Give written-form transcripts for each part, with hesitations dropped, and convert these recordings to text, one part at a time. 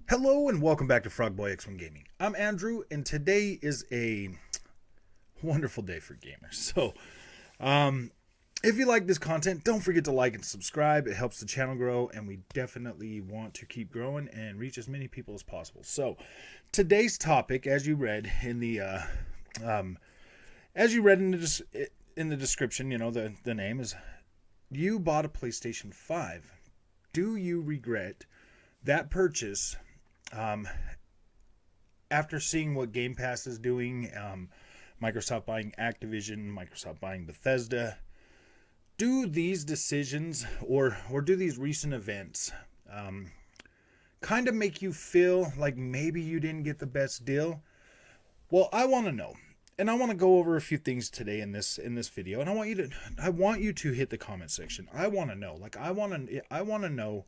Hello and welcome back to Frogboy X1 Gaming. I'm Andrew, and today is a wonderful day for gamers. So, if you like this content, don't forget to like and subscribe. It helps the channel grow, and we definitely want to keep growing and reach as many people as possible. So, today's topic, as you read in the description, you know the name is: you bought a PlayStation 5. Do you regret that purchase? After seeing what Gamepass is doing, Microsoft buying Activision, Microsoft buying Bethesda, do these decisions or do these recent events kind of make you feel like maybe you didn't get the best deal? Well, I want to know, and I want to go over a few things today in this video, and I want you to hit the comment section. I want to know, I want to know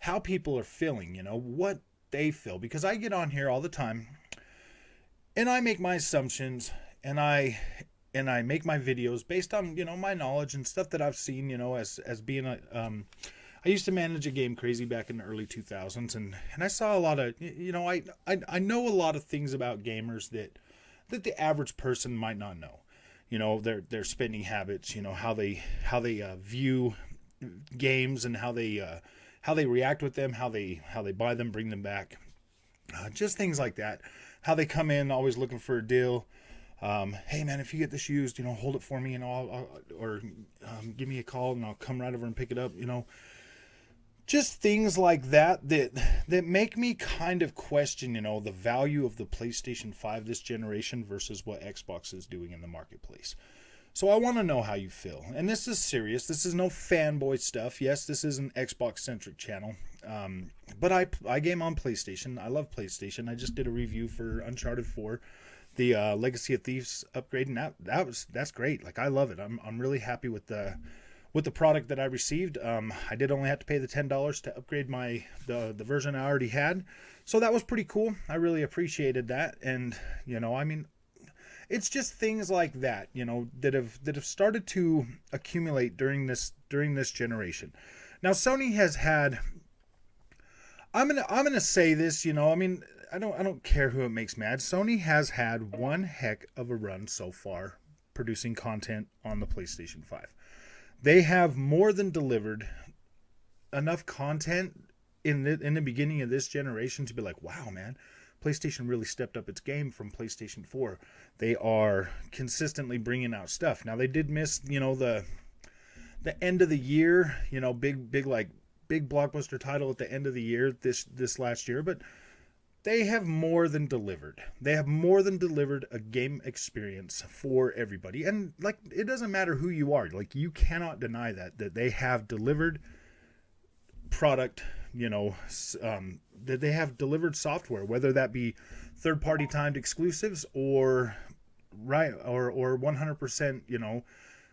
how people are feeling, what they feel, because I get on here all the time and I make my assumptions and I make my videos based on, my knowledge and stuff that I've seen, as being I used to manage a Game Crazy back in the early 2000s, and I saw a lot of, I know a lot of things about gamers that the average person might not know. Their spending habits, how they view games, and how they react with them, how they buy them, bring them back, just things like that. How they come in always looking for a deal. Hey man, if you get this used, hold it for me, or give me a call and I'll come right over and pick it up. Just things like that make me kind of question, the value of the PlayStation 5 this generation versus what Xbox is doing in the marketplace. So I want to know how you feel. And this is serious. This is no fanboy stuff. Yes, this is an Xbox-centric channel. But I game on PlayStation. I love PlayStation. I just did a review for Uncharted 4, the Legacy of Thieves upgrade, and that's great. I love it. I'm really happy with the product that I received. I did only have to pay the $10 to upgrade the version I already had. So that was pretty cool. I really appreciated that. And, it's just things like that, that have started to accumulate during this generation. Now, Sony has had. I'm gonna say this, I don't care who it makes mad. Sony has had one heck of a run so far producing content on the PlayStation 5. They have more than delivered enough content in the beginning of this generation to be like, wow, man. PlayStation really stepped up its game from PlayStation 4. They are consistently bringing out stuff. Now, they did miss, the end of the year, big blockbuster title at the end of the year this last year, but they have more than delivered. They have more than delivered a game experience for everybody. And it doesn't matter who you are. You cannot deny that they have delivered product, that they have delivered software, whether that be third-party timed exclusives or 100%,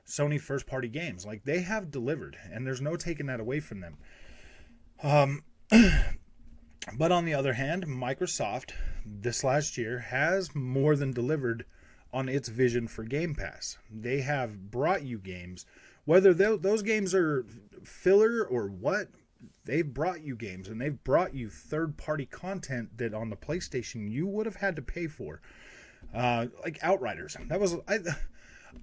Sony first-party games. They have delivered, and there's no taking that away from them. But on the other hand, Microsoft this last year has more than delivered on its vision for Game Pass. They have brought you games, whether those games are filler or what. They've brought you games, and they've brought you third-party content that on the PlayStation you would have had to pay for. Like Outriders.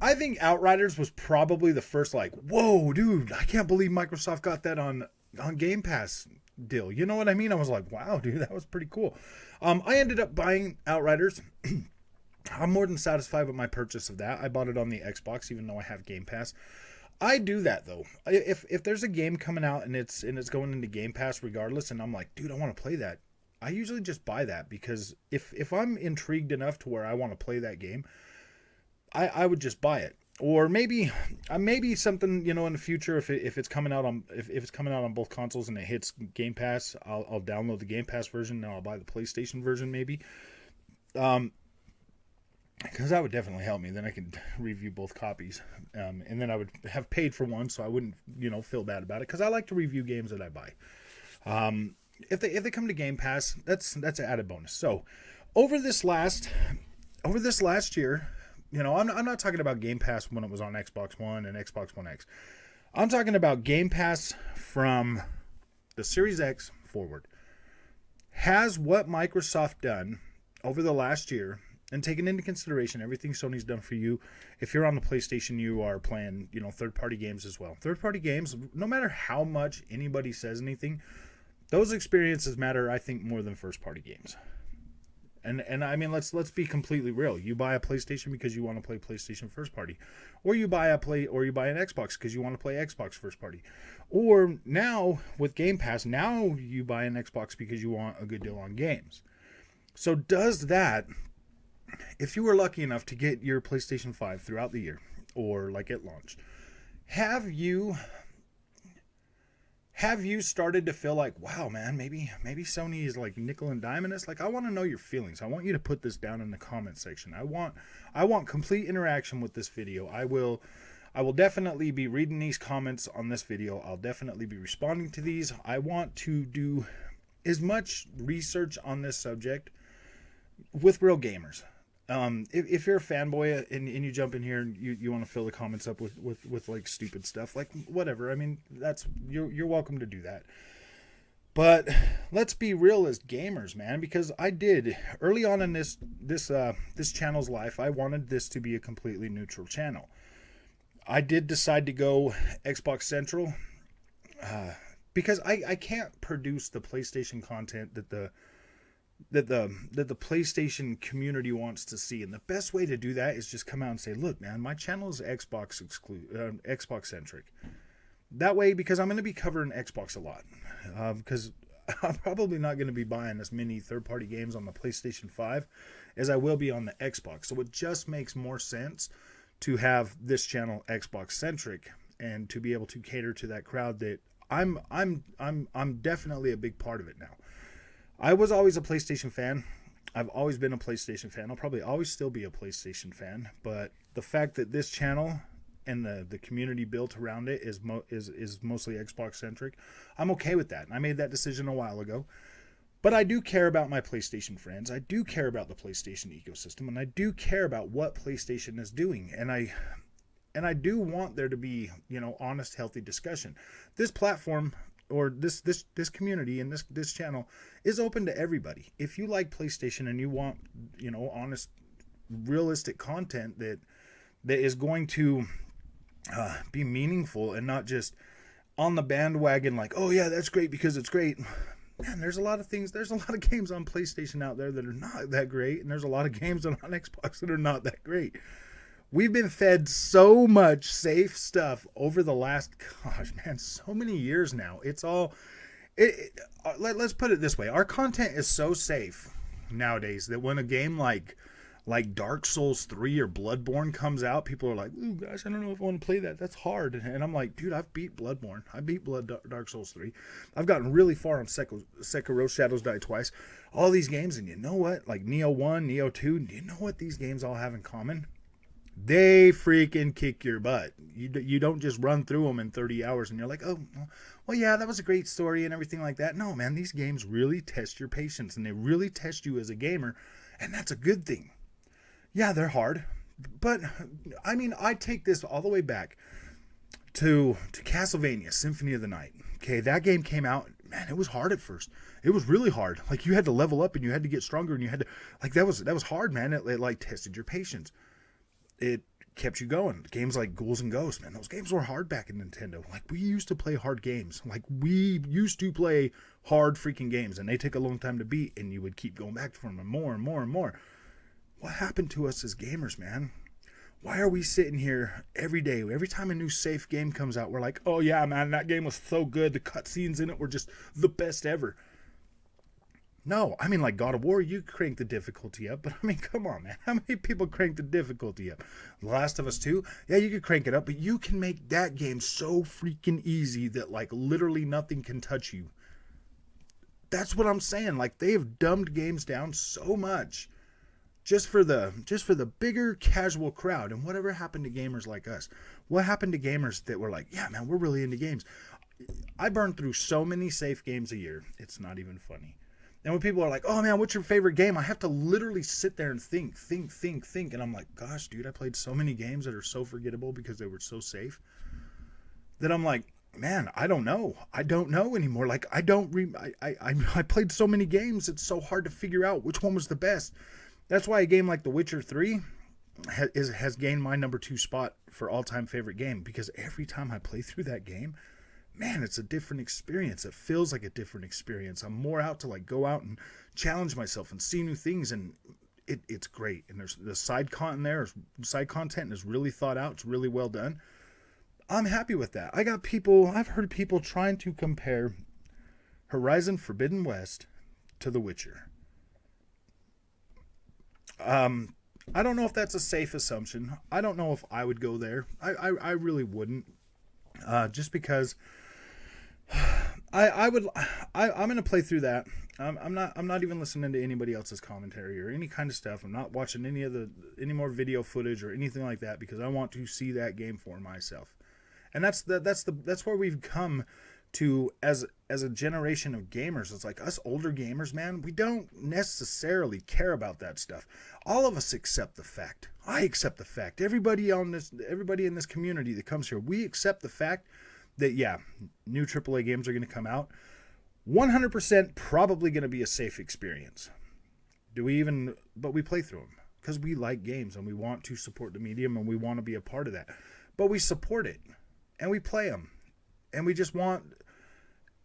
I think Outriders was probably the first whoa, dude, I can't believe Microsoft got that on Game Pass deal. You know what I mean? I was like, wow, dude, that was pretty cool. I ended up buying Outriders. I'm more than satisfied with my purchase of that. I bought it on the Xbox, even though I have Game Pass. I do that though. If there's a game coming out and it's going into Game Pass regardless, and I'm like, dude, I want to play that, I usually just buy that, because if I'm intrigued enough to where I want to play that game, I would just buy it. Or maybe something, in the future, if it's coming out on if it's coming out on both consoles and it hits Game Pass, I'll download the Game Pass version and I'll buy the PlayStation version maybe. Because that would definitely help me. Then I could review both copies. And then I would have paid for one, so I wouldn't, feel bad about it. Because I like to review games that I buy. If they come to Game Pass, that's an added bonus. So, over this last year, I'm not talking about Game Pass when it was on Xbox One and Xbox One X. I'm talking about Game Pass from the Series X forward. Has what Microsoft done over the last year, and taken into consideration everything Sony's done for you, if you're on the PlayStation, you are playing, third-party games as well. Third-party games, no matter how much anybody says anything, those experiences matter, I think, more than first-party games. And I mean, let's be completely real. You buy a PlayStation because you want to play PlayStation first party, or you buy an Xbox because you want to play Xbox first party, or now with Game Pass, now you buy an Xbox because you want a good deal on games. So does that, if you were lucky enough to get your PlayStation 5 throughout the year, or like at launch, have you started to feel like, wow, man, maybe Sony is like nickel and diming us? Like, I want to know your feelings. I want you to put this down in the comment section. I want complete interaction with this video. I will definitely be reading these comments on this video. I'll definitely be responding to these. I want to do as much research on this subject with real gamers. If you're a fanboy and you jump in here and you want to fill the comments up with like stupid stuff, like whatever. I mean, that's you're welcome to do that. But let's be real as gamers, man, because I did early on in this channel's life, I wanted this to be a completely neutral channel. I did decide to go Xbox Central because I can't produce the PlayStation content that the PlayStation community wants to see, and the best way to do that is just come out and say, look, man, my channel is Xbox centric. That way, because I'm going to be covering Xbox a lot, because I'm probably not going to be buying as many third-party games on the PlayStation 5 as I will be on the Xbox. So it just makes more sense to have this channel Xbox centric and to be able to cater to that crowd that I'm definitely a big part of it now. I was always a PlayStation fan. I've always been a PlayStation fan. I'll probably always still be a PlayStation fan. But the fact that this channel and the community built around it is mostly Xbox centric, I'm okay with that. I made that decision a while ago. But I do care about my PlayStation friends. I do care about the PlayStation ecosystem, and I do care about what PlayStation is doing. And I do want there to be, honest, healthy discussion. This platform, or this community and this channel is open to everybody. If you like PlayStation and you want, honest, realistic content that is going to be meaningful and not just on the bandwagon like, oh yeah, that's great because it's great. Man, there's a lot of games on PlayStation out there that are not that great, and there's a lot of games on Xbox that are not that great. We've been fed so much safe stuff over the last, so many years now. Let's put it this way. Our content is so safe nowadays that when a game like Dark Souls 3 or Bloodborne comes out, people are like, ooh, gosh, I don't know if I want to play that. That's hard. And I'm like, dude, I've beat Bloodborne. I beat Dark Souls 3. I've gotten really far on Sekiro Shadows Die Twice. All these games, and you know what? Like Neo 1, Neo 2, do you know what these games all have in common? They freaking kick your butt. You don't just run through them in 30 hours and you're like, oh, well, yeah, that was a great story and everything like that. No, man, these games really test your patience and they really test you as a gamer, and that's a good thing. Yeah, they're hard, but I mean, I take this all the way back to Castlevania Symphony of the Night. Okay, that game came out, man, it was hard at first. It was really hard. Like, you had to level up and you had to get stronger and you had to, like, that was hard, man. It like tested your patience. It kept you going. Games like Ghouls and Ghosts, man, those games were hard back in Nintendo. Like, we used to play hard games. Like, we used to play hard freaking games, and they take a long time to beat, and you would keep going back for them and more and more and more. What happened to us as gamers, man? Why are we sitting here every day, every time a new safe game comes out, we're like, oh yeah, man, that game was so good. The cutscenes in it were just the best ever. No, I mean, like God of War, you crank the difficulty up, but I mean, come on, man. How many people crank the difficulty up? The Last of Us 2, yeah, you could crank it up, but you can make that game so freaking easy that, like, literally nothing can touch you. That's what I'm saying. Like, they have dumbed games down so much just for the bigger casual crowd. And whatever happened to gamers like us? What happened to gamers that were like, yeah, man, we're really into games? I burn through so many safe games a year. It's not even funny. And when people are like, oh man, what's your favorite game? I have to literally sit there and think. And I'm like, gosh, dude, I played so many games that are so forgettable because they were so safe that I'm like, man, I don't know. I don't know anymore. Like, I played so many games. It's so hard to figure out which one was the best. That's why a game like The Witcher 3 has gained my number 2 spot for all-time favorite game, because every time I play through that game, man, it's a different experience. It feels like a different experience. I'm more out to like go out and challenge myself and see new things, and it's great. And there's the side content is really thought out. It's really well done. I'm happy with that. I've heard people trying to compare Horizon Forbidden West to The Witcher. I don't know if that's a safe assumption. I don't know if I would go there. I really wouldn't. Just because I'm gonna play through that. I'm not even listening to anybody else's commentary or any kind of stuff. I'm not watching any more video footage or anything like that, because I want to see that game for myself. And that's where we've come to as a generation of gamers. It's like us older gamers, man, we don't necessarily care about that stuff. All of us accept the fact. I accept the fact. Everybody in this community that comes here, we accept the fact that, yeah, new AAA games are going to come out. 100% probably going to be a safe experience. But we play through them because we like games and we want to support the medium and we want to be a part of that. But we support it and we play them. And we just want,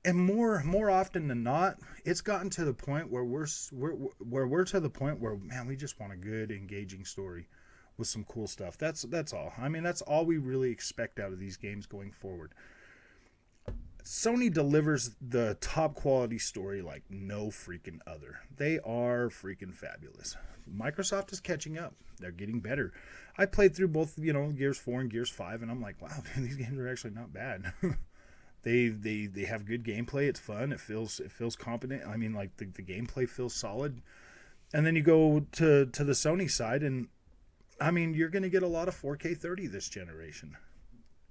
and more often than not, it's gotten to the point where we're to the point where, man, we just want a good, engaging story with some cool stuff. That's all. I mean, that's all we really expect out of these games going forward. Sony delivers the top quality story like no freaking other. They are freaking fabulous. Microsoft is catching up. They're getting better. I played through both, Gears 4 and Gears 5, and I'm like, wow, man, these games are actually not bad. They have good gameplay. It's fun. It feels competent. I mean, like the gameplay feels solid. And then you go to the Sony side, and I mean, you're going to get a lot of 4K 30 this generation.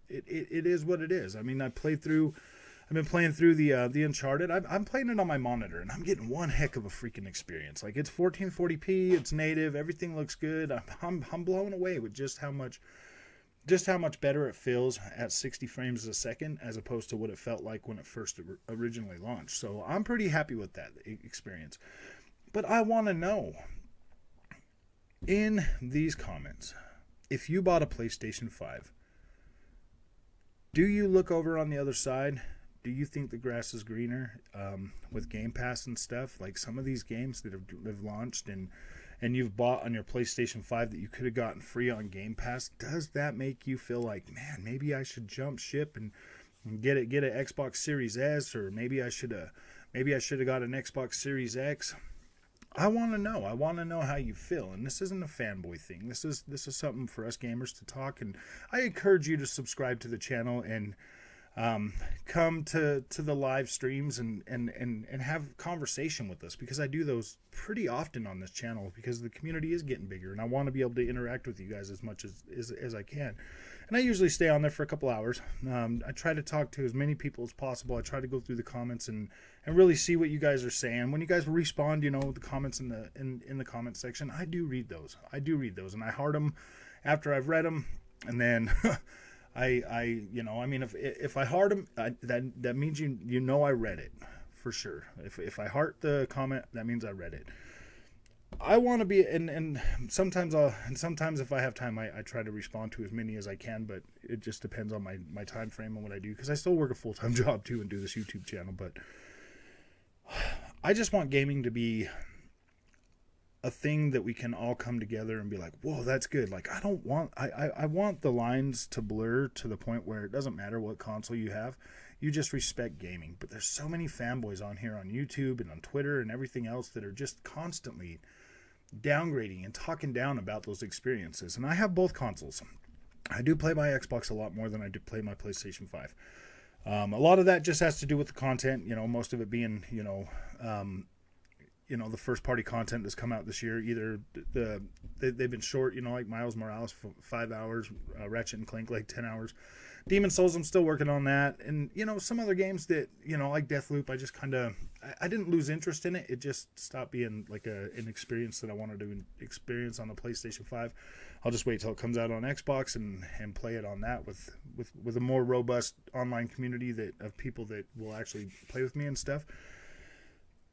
It is what it is. I mean, I've been playing through the Uncharted. I'm playing it on my monitor, and I'm getting one heck of a freaking experience. Like, it's 1440p, it's native, everything looks good. I'm blown away with just how much better it feels at 60 frames a second as opposed to what it felt like when it first originally launched. So I'm pretty happy with that experience. But I want to know, in these comments, if you bought a PlayStation 5, do you look over on the other side? Do you think the grass is greener with Gamepass and stuff? Like some of these games that have launched and you've bought on your PlayStation 5 that you could have gotten free on Gamepass, does that make you feel like, man, maybe I should jump ship and get an Xbox Series S, or maybe I should have got an Xbox Series X? I want to know. I want to know how you feel. And this isn't a fanboy thing. This is something for us gamers to talk. And I encourage you to subscribe to the channel and come to the live streams and have conversation with us, because I do those pretty often on this channel because the community is getting bigger and I want to be able to interact with you guys as much as I can. And I usually stay on there for a couple hours. I try to talk to as many people as possible. I try to go through the comments and really see what you guys are saying. When you guys respond, the comments in the comment section, I do read those. And I heart them after I've read them, and then if I heart them, that means I read it for sure. If I heart the comment, that means I read it. I want to be, and sometimes if I have time, I try to respond to as many as I can, but it just depends on my time frame and what I do, because I still work a full-time job too and do this YouTube channel. But I just want gaming to be a thing that we can all come together and be like, whoa, that's good. Like, I want the lines to blur to the point where it doesn't matter what console you have. You just respect gaming. But there's so many fanboys on here on YouTube and on Twitter and everything else that are just constantly downgrading and talking down about those experiences. And I have both consoles. I do play my Xbox a lot more than I do play my PlayStation 5. A lot of that just has to do with the content, most of it being, the first party content that's come out this year. Either they've been short, like Miles Morales for 5 hours, Ratchet and Clank like 10 hours. Demon's Souls, I'm still working on that, and some other games that like Deathloop, I just I didn't lose interest in it. It just stopped being like an experience that I wanted to experience on the PlayStation 5. I'll just wait till it comes out on Xbox and play it on that with a more robust online community of people that will actually play with me and stuff.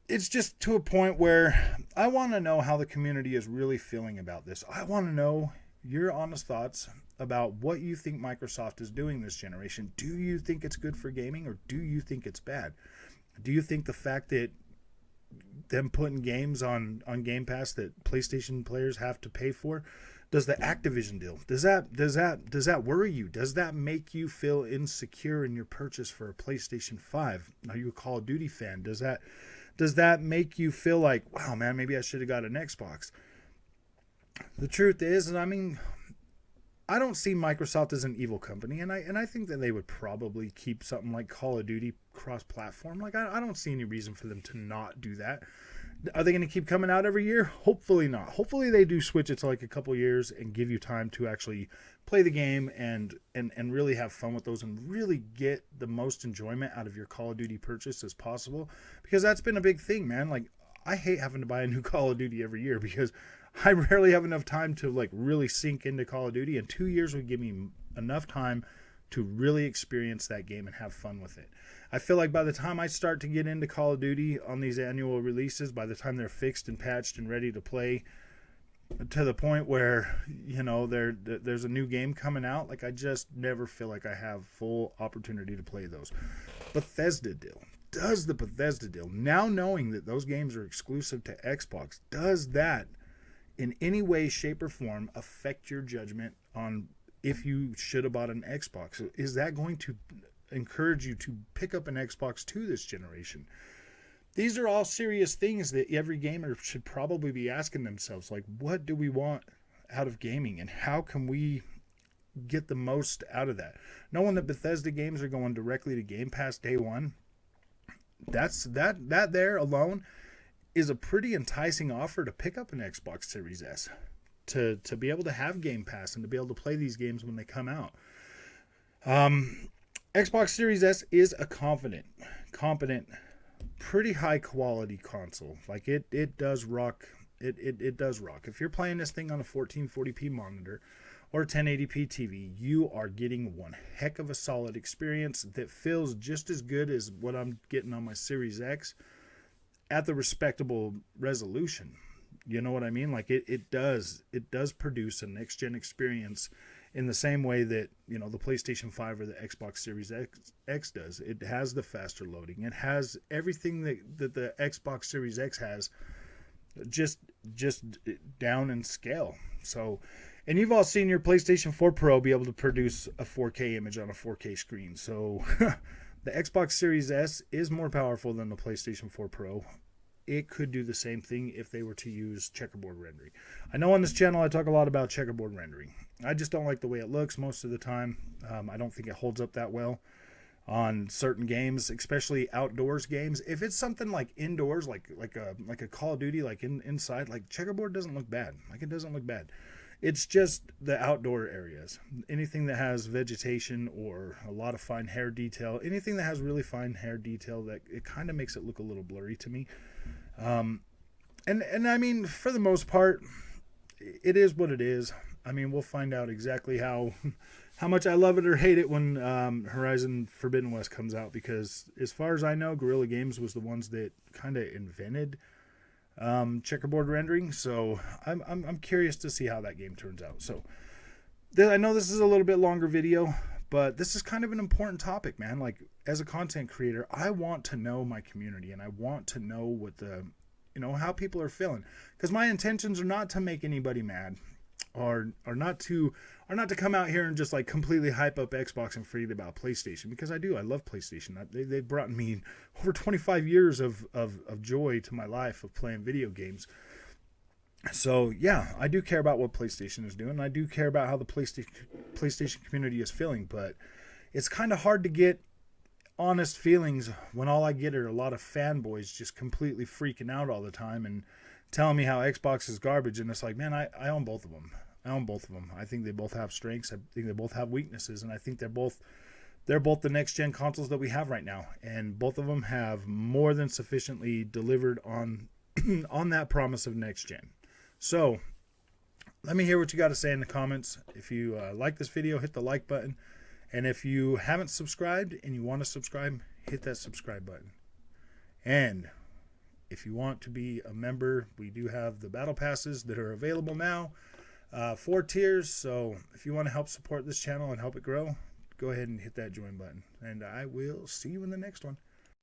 It's just to a point where I want to know how the community is really feeling about this. I want to know your honest thoughts about what you think Microsoft is doing this generation. Do you think it's good for gaming, or do you think it's bad? Do you think the fact that them putting games on Game Pass that PlayStation players have to pay for, does the Activision deal, does that worry you? Does that make you feel insecure in your purchase for a PlayStation 5? Are you a Call of Duty fan? Does that make you feel like, wow, man, maybe I should have got an Xbox? The truth is, I don't see Microsoft as an evil company, and I think that they would probably keep something like Call of Duty cross-platform. Like, I don't see any reason for them to not do that. Are they going to keep coming out every year? Hopefully not. Hopefully they do switch it to like a couple years and give you time to actually play the game and really have fun with those and really get the most enjoyment out of your Call of Duty purchase as possible, because that's been a big thing, man. Like, I hate having to buy a new Call of Duty every year because I rarely have enough time to like really sink into Call of Duty, and 2 years would give me enough time to really experience that game and have fun with it. I feel like by the time I start to get into Call of Duty on these annual releases, by the time they're fixed and patched and ready to play, to the point where there's a new game coming out, like, I just never feel like I have full opportunity to play those. Bethesda deal. Does the Bethesda deal, now knowing that those games are exclusive to Xbox, does that in any way, shape, or form affect your judgment on if you should have bought an Xbox? Is that going to encourage you to pick up an Xbox 2 this generation? These are all serious things that every gamer should probably be asking themselves. Like, what do we want out of gaming, and how can we get the most out of that? Knowing that Bethesda games are going directly to Game Pass day one, that there alone is a pretty enticing offer to pick up an Xbox Series S, to be able to have Game Pass and to be able to play these games when they come out. Xbox Series S is a competent, pretty high quality console. Like, it does rock. It does rock. If you're playing this thing on a 1440p monitor or 1080p TV, you are getting one heck of a solid experience that feels just as good as what I'm getting on my Series X at the respectable resolution. You know what I mean? Like, it does produce a next gen experience in the same way that, the PlayStation 5 or the Xbox Series X does. It has the faster loading. It has everything that the Xbox Series X has, just down in scale. So, and you've all seen your PlayStation 4 Pro be able to produce a 4K image on a 4K screen. So the Xbox Series S is more powerful than the PlayStation 4 Pro. It could do the same thing if they were to use checkerboard rendering. I know on this channel I talk a lot about checkerboard rendering. I just don't like the way it looks most of the time. I don't think it holds up that well on certain games, especially outdoors games. If it's something like indoors, like a Call of Duty, like inside, like, checkerboard doesn't look bad. Like, it doesn't look bad. It's just the outdoor areas. Anything that has vegetation or a lot of fine hair detail, anything that has really fine hair detail, that it kind of makes it look a little blurry to me. And I mean, for the most part, it is what it is. I mean, we'll find out exactly how much I love it or hate it when Horizon Forbidden West comes out, because as far as I know, Guerrilla Games was the ones that kind of invented checkerboard rendering. So I'm curious to see how that game turns out. So I know this is a little bit longer video, but this is kind of an important topic, man. Like, as a content creator, I want to know my community, and I want to know what how people are feeling, because my intentions are not to make anybody mad, or not to come out here and just like completely hype up Xbox and forget about PlayStation, because I love PlayStation. They brought me over 25 years of joy to my life of playing video games. So yeah, I do care about what PlayStation is doing. I do care about how the PlayStation community is feeling, but it's kind of hard to get honest feelings when all I get are a lot of fanboys just completely freaking out all the time and telling me how Xbox is garbage. And it's like, man, I own both of them. I own both of them. I think they both have strengths. I think they both have weaknesses, and I think they're both the next gen consoles that we have right now, and both of them have more than sufficiently delivered on on that promise of next gen. So let me hear what you got to say in the comments. If you like this video, hit the like button, and if you haven't subscribed and you want to subscribe, hit that subscribe button. And if you want to be a member, we do have the battle passes that are available now, 4 tiers. So if you want to help support this channel and help it grow, go ahead and hit that join button. And I will see you in the next one.